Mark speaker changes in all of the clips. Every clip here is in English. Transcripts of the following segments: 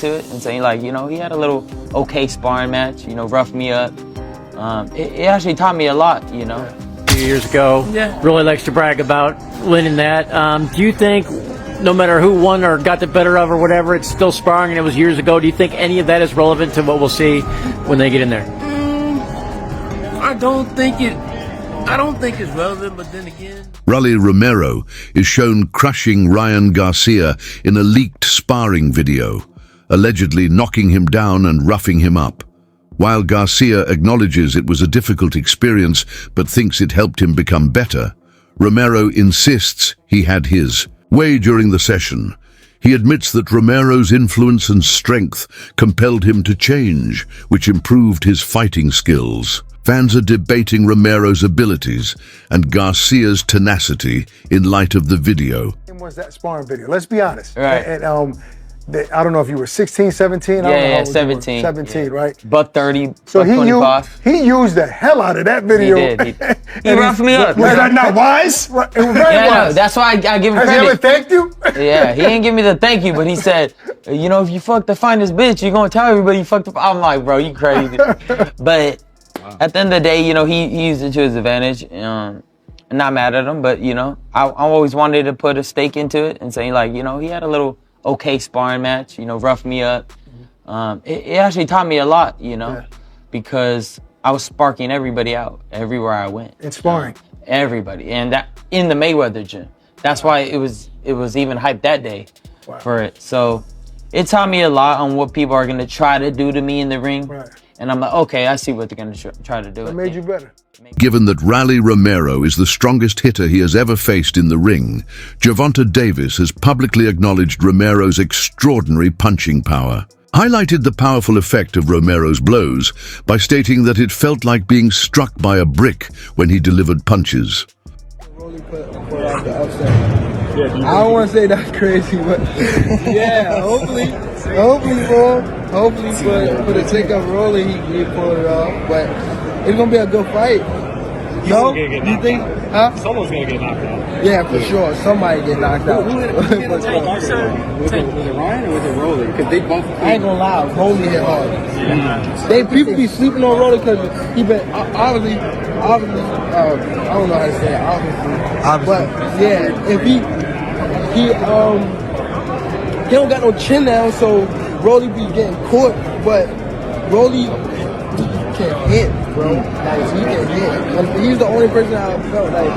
Speaker 1: into it and saying, like, you know, he had a little okay sparring match, you know, roughed me up. It actually taught me a lot, you know.
Speaker 2: A few years ago, really likes to brag about winning that. Do you think, no matter who won or got the better of or whatever, it's still sparring and it was years ago? Do you think any of that is relevant to what we'll see when they get in there?
Speaker 3: I don't think it's relevant, but then again...
Speaker 4: Rolly Romero is shown crushing Ryan Garcia in a leaked sparring video, allegedly knocking him down and roughing him up. While Garcia acknowledges it was a difficult experience but thinks it helped him become better, Romero insists he had his way during the session. He admits that Romero's influence and strength compelled him to change, which improved his fighting skills. Fans are debating Romero's abilities and Garcia's tenacity in light of the video.
Speaker 5: Was that sparring video? Let's be honest.
Speaker 1: Right.
Speaker 5: And I don't know if you were 16, 17.
Speaker 1: Yeah, 17.
Speaker 5: 17, right?
Speaker 1: Buck 30,
Speaker 5: so
Speaker 1: buck 25.
Speaker 5: He used the hell out of that video.
Speaker 1: He did. He roughed me up.
Speaker 5: Was that not wise? It was very wise.
Speaker 1: No, that's why I give him
Speaker 5: credit.
Speaker 1: credit.
Speaker 5: Has he ever thanked you?
Speaker 1: Yeah, he didn't give me the thank you, but he said, you know, if you fuck the finest bitch, you're going to tell everybody you fucked up. I'm like, bro, you crazy. But at the end of the day, you know, he used it to his advantage. I'm not mad at him, but, you know, I always wanted to put a stake into it and say, like, you know, he had a little okay sparring match, you know, roughed me up. It actually taught me a lot, you know, because I was sparking everybody out everywhere I went.
Speaker 5: In sparring?
Speaker 1: Everybody. And that in the Mayweather gym. That's why it was even hyped that day for it. So it taught me a lot on what people are going to try to do to me in the ring.
Speaker 5: Right.
Speaker 1: And I'm like, okay, I see what they're going to try to do.
Speaker 5: It made you better.
Speaker 4: Given that Rolly Romero is the strongest hitter he has ever faced in the ring, Gervonta Davis has publicly acknowledged Romero's extraordinary punching power. Highlighted the powerful effect of Romero's blows by stating that it felt like being struck by a brick when he delivered punches.
Speaker 6: I don't want to say that's crazy, but yeah, hopefully, for the sake of Rolly, he pulled it off. But it's gonna be a good fight. No, you think? Huh?
Speaker 2: Someone's going to get knocked out.
Speaker 6: Yeah, for sure. Somebody get knocked out.
Speaker 2: Was it Ryan or was it Rolly? Because they both.
Speaker 6: I ain't gonna lie, Rolly hit hard. People be sleeping on Rolly because he been obviously. I don't know how to say it. Obviously. But yeah, if he don't got no chin down, so Rolly be getting caught. But Rolly can hit, bro. Like he can hit. And he's the only person I felt like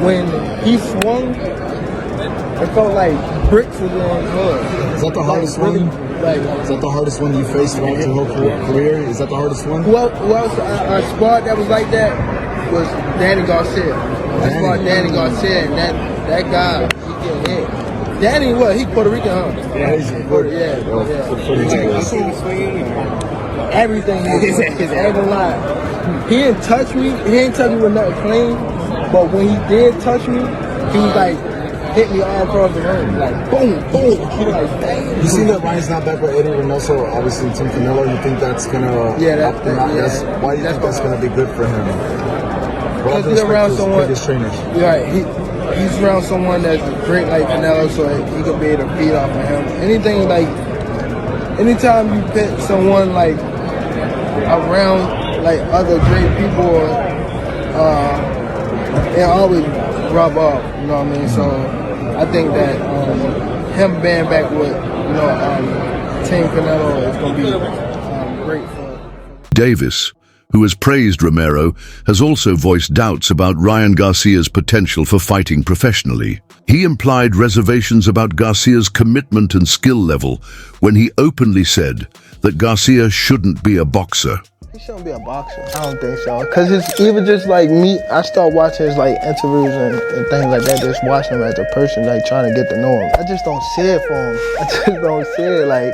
Speaker 6: when he swung, it felt like bricks was on his hood.
Speaker 7: Is that the hardest one? Is that the hardest one you faced throughout your whole career? Is that the hardest one?
Speaker 6: Who else I sparred that was like that was Danny Garcia. I sparred Danny Garcia, and that guy, he can hit. Danny, what? He Puerto Rican, huh?
Speaker 7: Yeah, he's
Speaker 6: everything. I ain't gonna lie. He didn't touch me. He didn't touch me with nothing clean. But when he did touch me, he was like, hit me all across the ring, like boom, boom. Like, dang.
Speaker 7: You see that Ryan's not back with Eddie Reynoso, obviously Tim Canelo. You think that's gonna why do you think that's gonna be good for him?
Speaker 6: Because he's around someone.
Speaker 7: Trainers.
Speaker 6: Right, he's around someone that's great like Canelo, so he could be able to feed off of him. Anytime you put someone like around like other great people, it always rub off. You know what I mean? So I think that him being back with Team Canelo is going to be great for
Speaker 4: Davis, who has praised Romero, has also voiced doubts about Ryan Garcia's potential for fighting professionally. He implied reservations about Garcia's commitment and skill level when he openly said that Garcia shouldn't be a boxer.
Speaker 6: He shouldn't be a boxer. I don't think so. Because it's even just like me, I start watching his like interviews and things like that, just watching him as a person, like trying to get to know him. I just don't see it for him. I just don't see it. Like,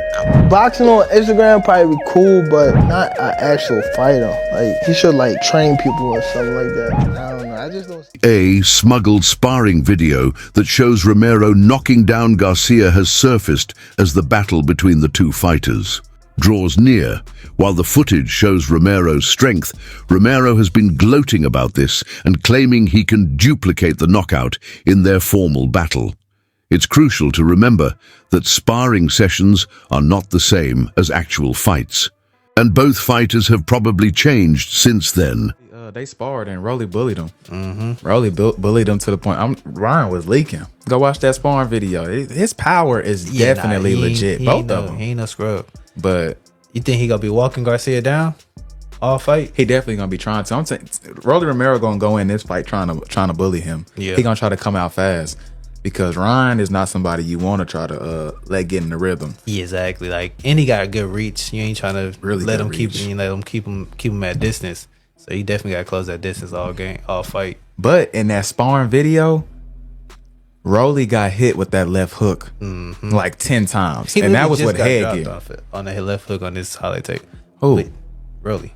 Speaker 6: boxing on Instagram probably be cool, but not an actual fighter. Like, he should like train people or something like that. I don't know. I just don't see it.
Speaker 4: A smuggled sparring video that shows Romero knocking down Garcia has surfaced as the battle between the two fighters draws near. While the footage shows Romero's strength, Romero has been gloating about this and claiming he can duplicate the knockout in their formal battle. It's crucial to remember that sparring sessions are not the same as actual fights, and both fighters have probably changed since then.
Speaker 8: They sparred and Rolly bullied him. Rolly bullied him to the point Ryan was leaking. Go watch that sparring video. His power is definitely legit. Both of them.
Speaker 9: He ain't no scrub.
Speaker 8: But
Speaker 9: you think he gonna be walking Garcia down all fight?
Speaker 8: He definitely gonna be trying to. I'm saying Rolly Romero gonna go in this fight trying to bully him.
Speaker 9: Yeah.
Speaker 8: He gonna try to come out fast because Ryan is not somebody you want to try to let get in the rhythm.
Speaker 9: Yeah, exactly. Like, and he got a good reach. You ain't trying to
Speaker 8: really
Speaker 9: let him keep him at distance. So he definitely got to close that distance all fight.
Speaker 8: But in that sparring video, Rolly got hit with that left hook like 10 times. And that was what Head did.
Speaker 9: Off it, on the left hook on this highlight tape.
Speaker 8: Who?
Speaker 9: Rolly.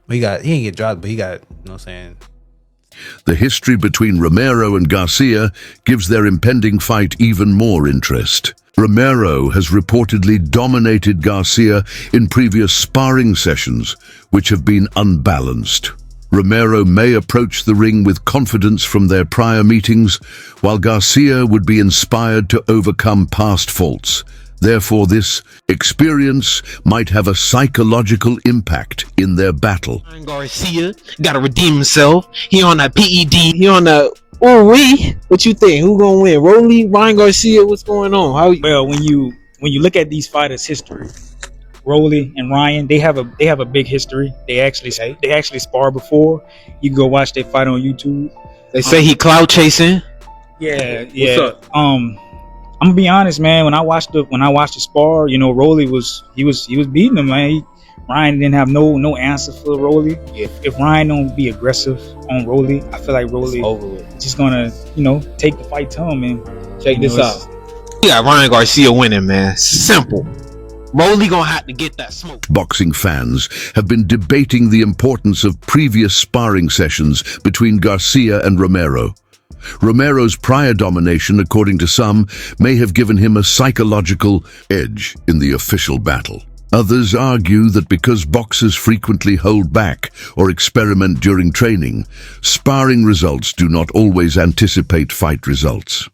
Speaker 9: He didn't get dropped, but he got, you know what I'm saying?
Speaker 4: The history between Romero and Garcia gives their impending fight even more interest. Romero has reportedly dominated Garcia in previous sparring sessions, which have been unbalanced. Romero may approach the ring with confidence from their prior meetings, while Garcia would be inspired to overcome past faults. Therefore, this experience might have a psychological impact in their battle.
Speaker 10: Ryan Garcia got to redeem himself. He on that PED. He on the. What you think? Who gonna win? Rolly, Ryan Garcia? What's going on?
Speaker 11: Well, when you look at these fighters' history, Rolly and Ryan, they have a big history. They actually sparred before. You can go watch their fight on YouTube.
Speaker 10: They say he cloud chasing.
Speaker 11: Yeah.
Speaker 10: What's up?
Speaker 11: I'm gonna be honest, man. When I watched the spar, you know, Rolly was beating him, man. Ryan didn't have no answer for Rolly. If Ryan don't be aggressive on Rolly, I feel like Rolly just gonna, you know, take the fight to him. And
Speaker 10: check this out. You got Ryan Garcia winning, man. Simple. Rolly gonna have to get that smoke.
Speaker 4: Boxing fans have been debating the importance of previous sparring sessions between Garcia and Romero. Romero's prior domination, according to some, may have given him a psychological edge in the official battle. Others argue that because boxers frequently hold back or experiment during training, sparring results do not always anticipate fight results.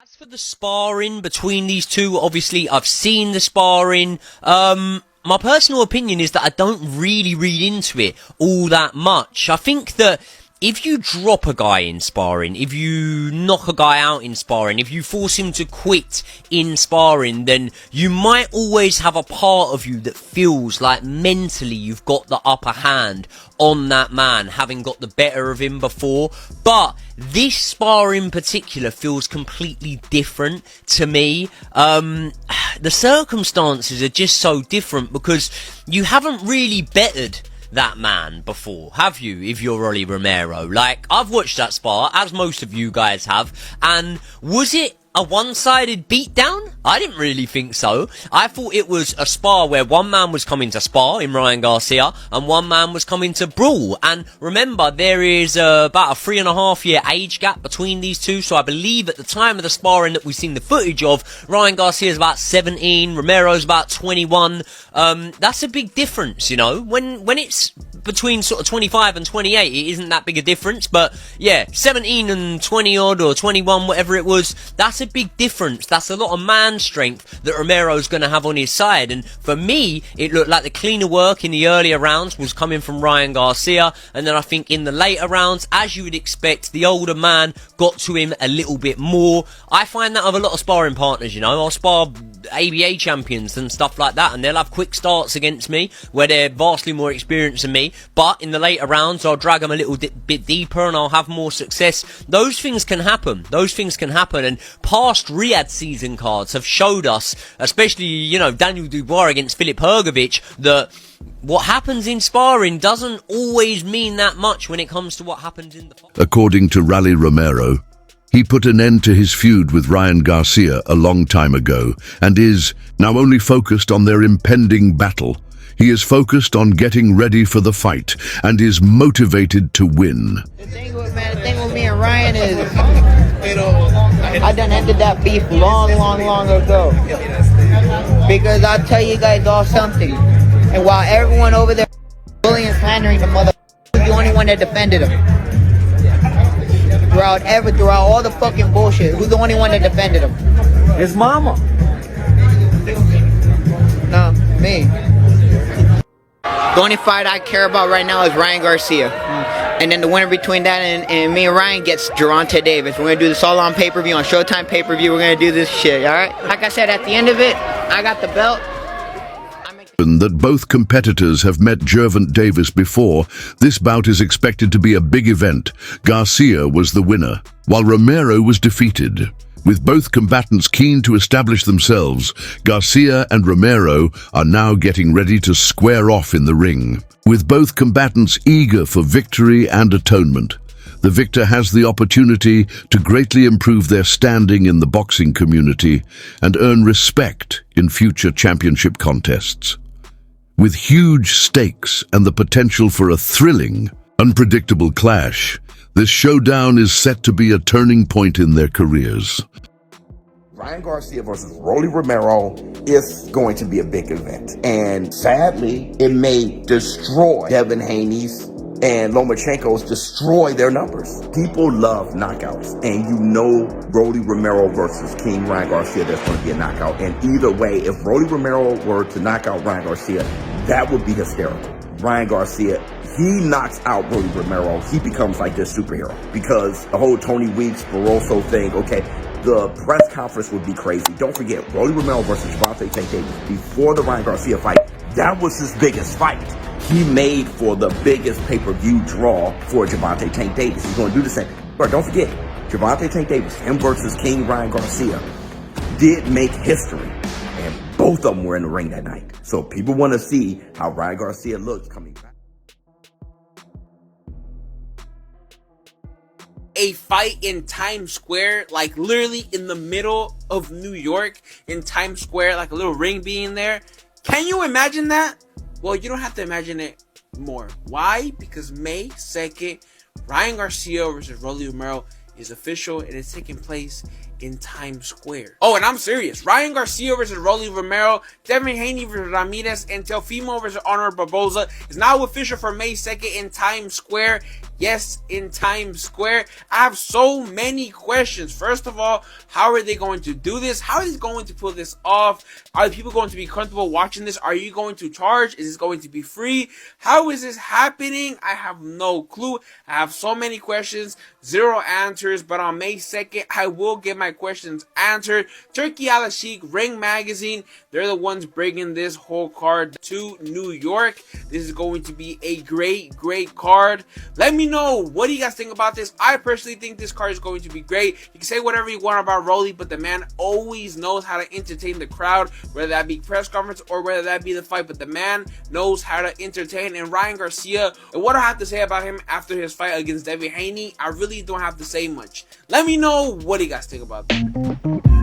Speaker 12: As for the sparring between these two, obviously I've seen the sparring. My personal opinion is that I don't really read into it all that much. I think that if you drop a guy in sparring, if you knock a guy out in sparring, if you force him to quit in sparring, then you might always have a part of you that feels like mentally you've got the upper hand on that man, having got the better of him before. But this spar in particular feels completely different to me. The circumstances are just so different because you haven't really bettered that man before, have you, if you're Rolly Romero? Like, I've watched that spar, as most of you guys have, and was it a one-sided beatdown? I didn't really think so. I thought it was a spar where one man was coming to spar in Ryan Garcia and one man was coming to brawl. And remember, there is about a 3.5-year age gap between these two. So I believe at the time of the sparring that we've seen the footage of, Ryan Garcia is about 17, Romero's about 21. That's a big difference, you know. When it's between sort of 25 and 28, it isn't that big a difference. But yeah, 17 and 20 odd or 21, whatever it was, that's a big difference. That's a lot of man strength that Romero's going to have on his side. And for me, it looked like the cleaner work in the earlier rounds was coming from Ryan Garcia. And then I think in the later rounds, as you would expect, the older man got to him a little bit more. I find that of a lot of sparring partners, you know. I'll spar ABA champions and stuff like that, and they'll have quick starts against me where they're vastly more experienced than me. But in the later rounds, I'll drag them a little bit deeper and I'll have more success. Those things can happen. Those things can happen. And past Riyadh season cards have showed us, especially, you know, Daniel Dubois against Filip Hrgovic, that what happens in sparring doesn't always mean that much when it comes to what happens in the fight.
Speaker 4: According to Rolly Romero, he put an end to his feud with Ryan Garcia a long time ago and is now only focused on their impending battle. He is focused on getting ready for the fight and is motivated to win.
Speaker 13: The thing with me and Ryan is I done ended that beef long ago. Because I'll tell you guys all something. And while everyone over there bullying, slandering the mother, was the only one that defended him. Throughout all the fucking bullshit, who's the only one that defended him?
Speaker 14: His mama.
Speaker 13: No, me. The only fight I care about right now is Ryan Garcia. And then the winner between that and me and Ryan gets Gervonta Davis. We're going to do this all on pay-per-view, on Showtime pay-per-view. We're going to do this shit, all right? Like I said, at the end of it, I got the belt.
Speaker 4: That both competitors have met Gervonta Davis before, this bout is expected to be a big event. Garcia was the winner, while Romero was defeated. With both combatants keen to establish themselves, Garcia and Romero are now getting ready to square off in the ring. With both combatants eager for victory and atonement, the victor has the opportunity to greatly improve their standing in the boxing community and earn respect in future championship contests. With huge stakes and the potential for a thrilling, unpredictable clash, this showdown is set to be a turning point in their careers.
Speaker 15: Ryan Garcia versus Rolly Romero is going to be a big event. And sadly, it may destroy Devin Haney's and Lomachenko's destroy their numbers. People love knockouts. And you know Rolly Romero versus King Ryan Garcia, there's going to be a knockout. And either way, if Rolly Romero were to knock out Ryan Garcia, that would be hysterical. Ryan Garcia, he knocks out Rolly Romero, he becomes like this superhero. Because the whole Tony Weeks, Barroso thing, okay, the press conference would be crazy. Don't forget, Rolly Romero versus Gervonta Tank Davis, before the Ryan Garcia fight, that was his biggest fight. He made for the biggest pay-per-view draw for Gervonta Tank Davis. He's going to do the same. But don't forget, Gervonta Tank Davis, him versus King Ryan Garcia, did make history. And both of them were in the ring that night. So people want to see how Ryan Garcia looks coming back.
Speaker 16: A fight in Times Square, like literally in the middle of New York, in Times Square, like a little ring being there. Can you imagine that? Well, you don't have to imagine it more. Why? Because May 2nd, Ryan Garcia versus Rolly Romero is official and it's taking place in Times Square. Oh, and I'm serious. Ryan Garcia versus Rolly Romero, Devin Haney versus Ramirez, and Teofimo versus Honor Barboza is now official for May 2nd in Times Square. Yes, in Times Square. I have so many questions. First of all, how are they going to do this? How is going to pull this off? Are people going to be comfortable watching this? Are you going to charge? Is this going to be free? How is this happening? I have no clue. I have so many questions, zero answers, but on May 2nd, I will get my questions answered. Turkey Al Sheikh, Ring Magazine, they're the ones bringing this whole card to New York. This is going to be a great card. Let me know, what do you guys think about this? I personally think this card is going to be great. You can say whatever you want about Rolly, but the man always knows how to entertain the crowd, whether that be press conference or whether that be the fight, but the man knows how to entertain. And Ryan Garcia, and what I have to say about him after his fight against Devin Haney, I really don't have to say much. Let me know, what do you guys think about that?